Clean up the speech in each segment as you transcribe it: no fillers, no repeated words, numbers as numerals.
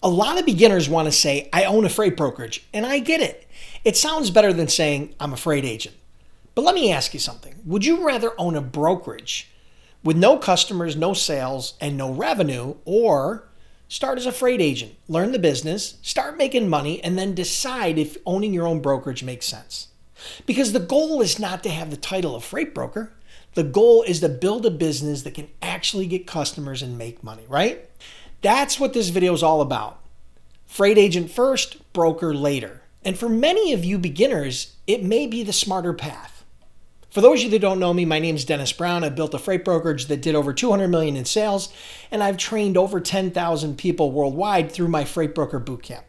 A lot of beginners want to say, I own a freight brokerage, and I get it. It sounds better than saying, I'm a freight agent. But let me ask you something. Would you rather own a brokerage with no customers, no sales, and no revenue, or start as a freight agent, learn the business, start making money, and then decide if owning your own brokerage makes sense? Because the goal is not to have the title of freight broker. The goal is to build a business that can actually get customers and make money, right? That's what this video is all about. Freight agent first, broker later. And for many of you beginners, it may be the smarter path. For those of you that don't know me, my name is Dennis Brown. I built a freight brokerage that did over $200 million in sales, and I've trained over 10,000 people worldwide through my Freight Broker Bootcamp.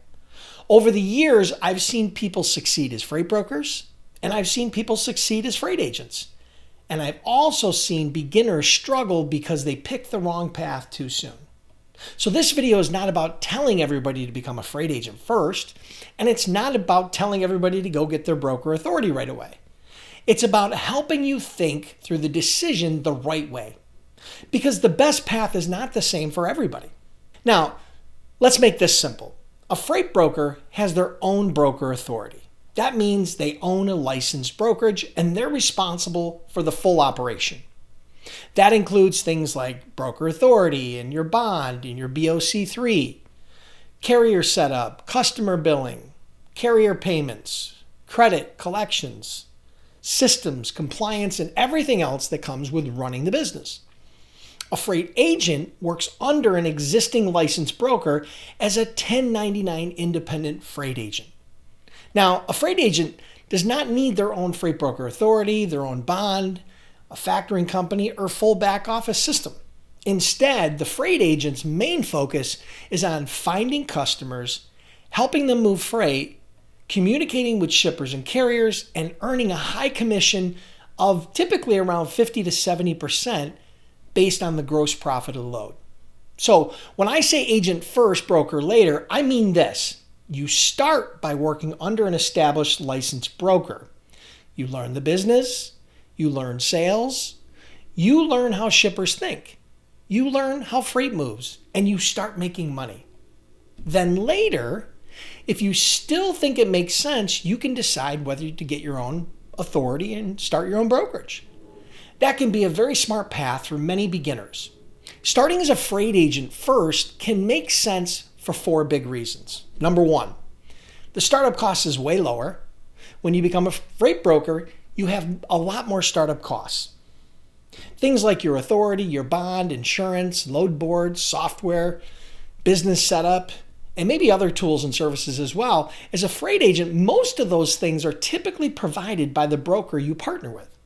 Over the years, I've seen people succeed as freight brokers, and I've seen people succeed as freight agents. And I've also seen beginners struggle because they picked the wrong path too soon. So this video is not about telling everybody to become a freight agent first, and it's not about telling everybody to go get their broker authority right away. It's about helping you think through the decision the right way, because the best path is not the same for everybody. Now, let's make this simple. A freight broker has their own broker authority. That means they own a licensed brokerage and they're responsible for the full operation. That includes things like broker authority and your bond and your BOC3, carrier setup, customer billing, carrier payments, credit, collections, systems, compliance, and everything else that comes with running the business. A freight agent works under an existing licensed broker as a 1099 independent freight agent. Now, a freight agent does not need their own freight broker authority, their own bond, a factoring company, or full back office system. Instead, the freight agent's main focus is on finding customers, helping them move freight, communicating with shippers and carriers, and earning a high commission of typically around 50 to 70% based on the gross profit of the load. So when I say agent first, broker later, I mean this. You start by working under an established licensed broker. You learn the business, you learn sales, you learn how shippers think, you learn how freight moves, and you start making money. Then later, if you still think it makes sense, you can decide whether to get your own authority and start your own brokerage. That can be a very smart path for many beginners. Starting as a freight agent first can make sense for 4 big reasons. Number 1, the startup cost is way lower. When you become a freight broker, you have a lot more startup costs. Things like your authority, your bond, insurance, load boards, software, business setup, and maybe other tools and services as well. As a freight agent, most of those things are typically provided by the broker you partner with.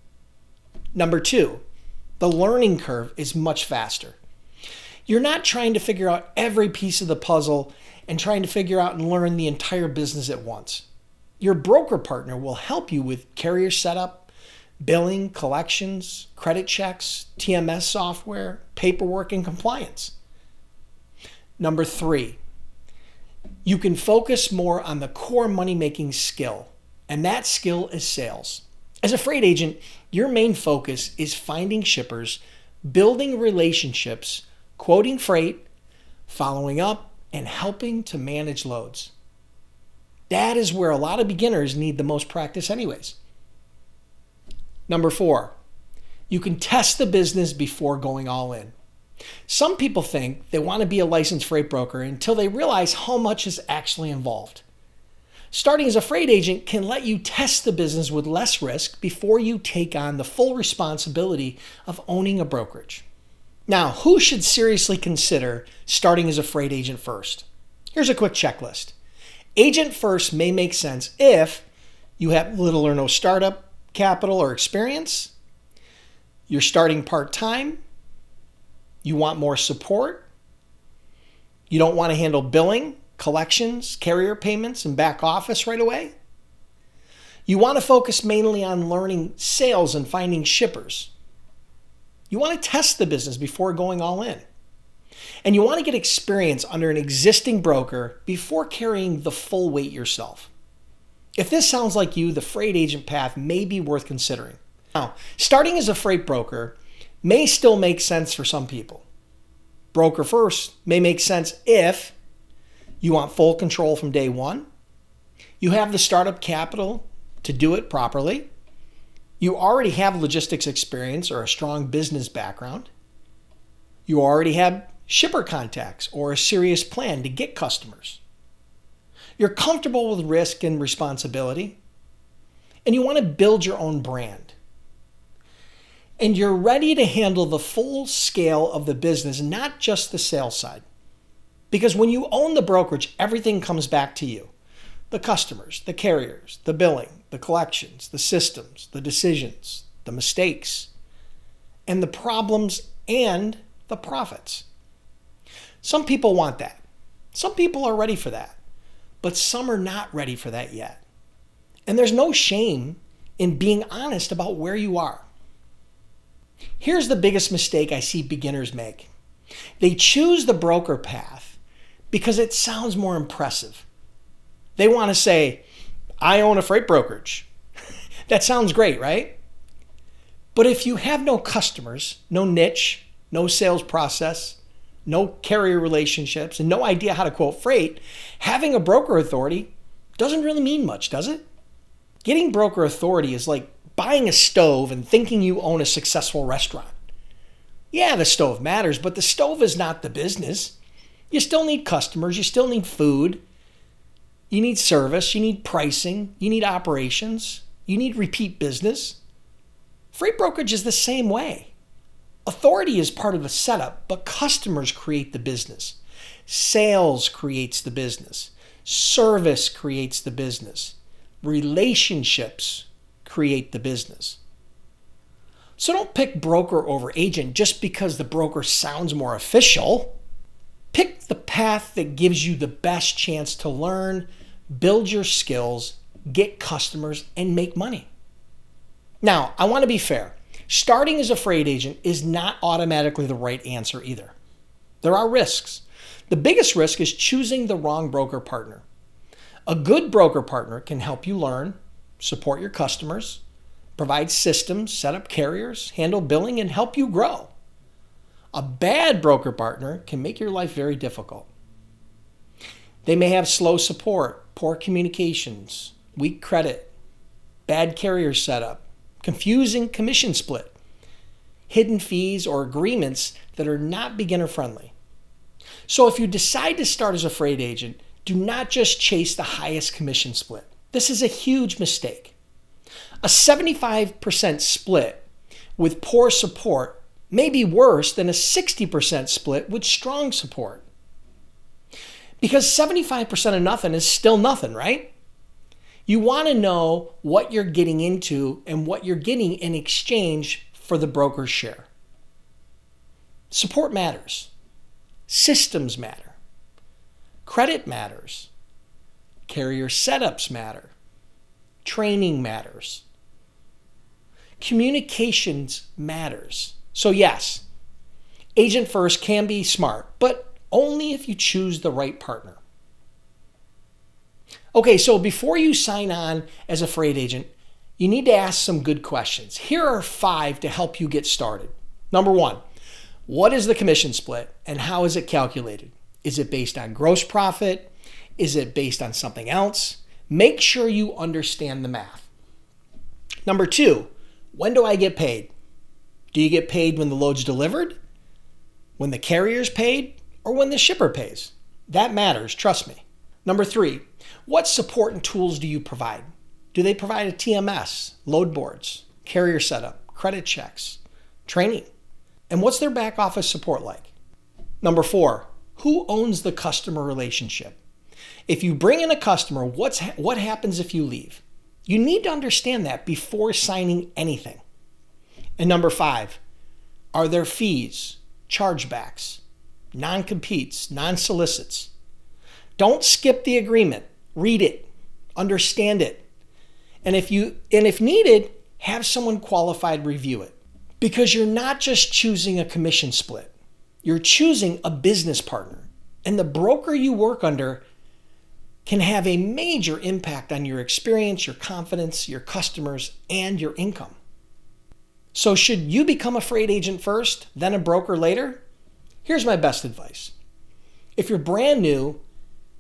Number 2, the learning curve is much faster. You're not trying to figure out every piece of the puzzle and trying to figure out and learn the entire business at once. Your broker partner will help you with carrier setup, billing, collections, credit checks, TMS software, paperwork, and compliance. Number 3, you can focus more on the core money-making skill, and that skill is sales. As a freight agent, your main focus is finding shippers, building relationships, quoting freight, following up, and helping to manage loads. That is where a lot of beginners need the most practice anyways. Number 4, you can test the business before going all in. Some people think they want to be a licensed freight broker until they realize how much is actually involved. Starting as a freight agent can let you test the business with less risk before you take on the full responsibility of owning a brokerage. Now, who should seriously consider starting as a freight agent first? Here's a quick checklist. Agent first may make sense if you have little or no startup capital or experience, you're starting part-time, you want more support, you don't want to handle billing, collections, carrier payments, and back office right away. You want to focus mainly on learning sales and finding shippers. You want to test the business before going all in. And you want to get experience under an existing broker before carrying the full weight yourself. If this sounds like you, the freight agent path may be worth considering. Now, starting as a freight broker may still make sense for some people. Broker first may make sense if You want full control from day one. You have the startup capital to do it properly. You already have logistics experience or a strong business background. You already have shipper contacts or a serious plan to get customers. You're comfortable with risk and responsibility. And you want to build your own brand. And you're ready to handle the full scale of the business, not just the sales side. Because when you own the brokerage, everything comes back to you. The customers, the carriers, the billing, the collections, the systems, the decisions, the mistakes, and the problems and the profits. Some people want that. Some people are ready for that. But some are not ready for that yet. And there's no shame in being honest about where you are. Here's the biggest mistake I see beginners make. They choose the broker path because it sounds more impressive. They want to say, I own a freight brokerage. That sounds great, right? But if you have no customers, no niche, no sales process, no carrier relationships, and no idea how to quote freight, having a broker authority doesn't really mean much, does it? Getting broker authority is like buying a stove and thinking you own a successful restaurant. Yeah, the stove matters, but the stove is not the business. You still need customers, you still need food, you need service, you need pricing, you need operations, you need repeat business. Freight brokerage is the same way. Authority is part of the setup, but customers create the business. Sales creates the business. Service creates the business. Relationships create the business. So don't pick broker over agent just because the broker sounds more official. Pick the path that gives you the best chance to learn, build your skills, get customers, and make money. Now, I want to be fair. Starting as a freight agent is not automatically the right answer either. There are risks. The biggest risk is choosing the wrong broker partner. A good broker partner can help you learn, support your customers, provide systems, set up carriers, handle billing, and help you grow. A bad broker partner can make your life very difficult. They may have slow support, poor communications, weak credit, bad carrier setup, confusing commission split, hidden fees, or agreements that are not beginner friendly. So if you decide to start as a freight agent, do not just chase the highest commission split. This is a huge mistake. A 75% split with poor support may be worse than a 60% split with strong support. Because 75% of nothing is still nothing, right? You want to know what you're getting into and what you're getting in exchange for the broker's share. Support matters. Systems matter. Credit matters. Carrier setups matter. Training matters. Communications matters. So yes, agent first can be smart, but only if you choose the right partner. Okay, so before you sign on as a freight agent, you need to ask some good questions. Here are 5 to help you get started. Number 1, what is the commission split and how is it calculated? Is it based on gross profit? Is it based on something else? Make sure you understand the math. Number 2, when do I get paid? Do you get paid when the load's delivered? When the carrier's paid? Or when the shipper pays? That matters, trust me. Number 3, what support and tools do you provide? Do they provide a TMS, load boards, carrier setup, credit checks, training? And what's their back office support like? Number 4, who owns the customer relationship? If you bring in a customer, what happens if you leave? You need to understand that before signing anything. And number 5, are there fees, chargebacks, non-competes, non-solicits? Don't skip the agreement. Read it, understand it. And if needed, have someone qualified review it. Because you're not just choosing a commission split. You're choosing a business partner. And the broker you work under can have a major impact on your experience, your confidence, your customers, and your income. So should you become a freight agent first, then a broker later? Here's my best advice. If you're brand new,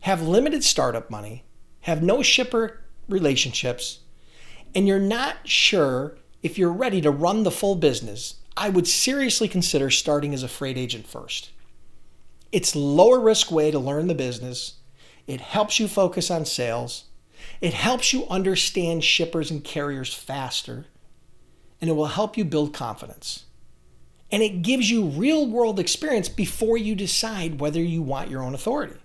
have limited startup money, have no shipper relationships, and you're not sure if you're ready to run the full business, I would seriously consider starting as a freight agent first. It's a lower risk way to learn the business. It helps you focus on sales. It helps you understand shippers and carriers faster. And it will help you build confidence. And it gives you real world experience before you decide whether you want your own authority.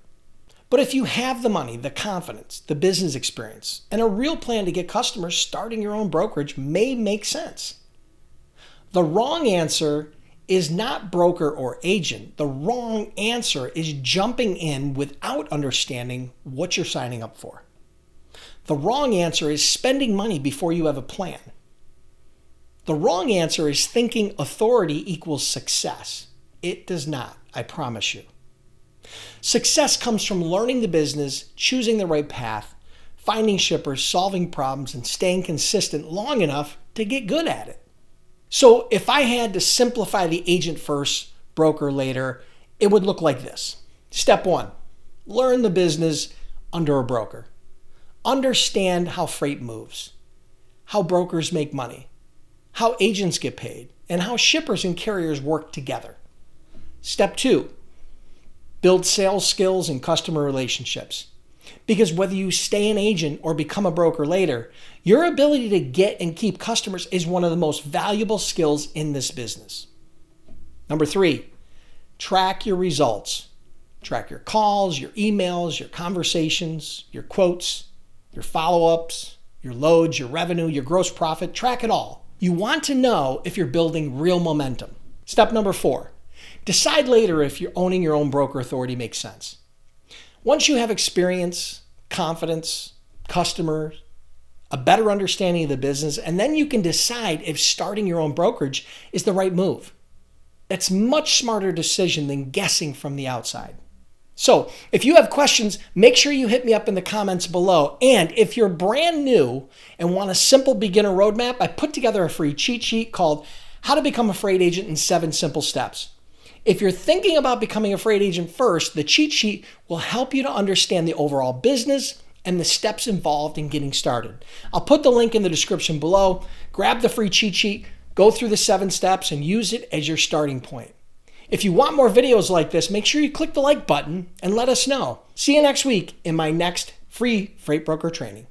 But if you have the money, the confidence, the business experience, and a real plan to get customers, starting your own brokerage may make sense. The wrong answer is not broker or agent. The wrong answer is jumping in without understanding what you're signing up for. The wrong answer is spending money before you have a plan. The wrong answer is thinking authority equals success. It does not, I promise you. Success comes from learning the business, choosing the right path, finding shippers, solving problems, and staying consistent long enough to get good at it. So if I had to simplify the agent first, broker later, it would look like this. Step 1, learn the business under a broker. Understand how freight moves, how brokers make money, how agents get paid, and how shippers and carriers work together. Step 2, build sales skills and customer relationships. Because whether you stay an agent or become a broker later, your ability to get and keep customers is one of the most valuable skills in this business. Number 3, track your results. Track your calls, your emails, your conversations, your quotes, your follow-ups, your loads, your revenue, your gross profit. Track it all. You want to know if you're building real momentum. Step number 4, decide later if you're owning your own broker authority makes sense. Once you have experience, confidence, customers, a better understanding of the business, and then you can decide if starting your own brokerage is the right move. That's a much smarter decision than guessing from the outside. So if you have questions, make sure you hit me up in the comments below. And if you're brand new and want a simple beginner roadmap, I put together a free cheat sheet called How to Become a Freight Agent in 7 Simple Steps. If you're thinking about becoming a freight agent first, the cheat sheet will help you to understand the overall business and the steps involved in getting started. I'll put the link in the description below. Grab the free cheat sheet, go through the 7 steps, and use it as your starting point. If you want more videos like this, make sure you click the like button and let us know. See you next week in my next free freight broker training.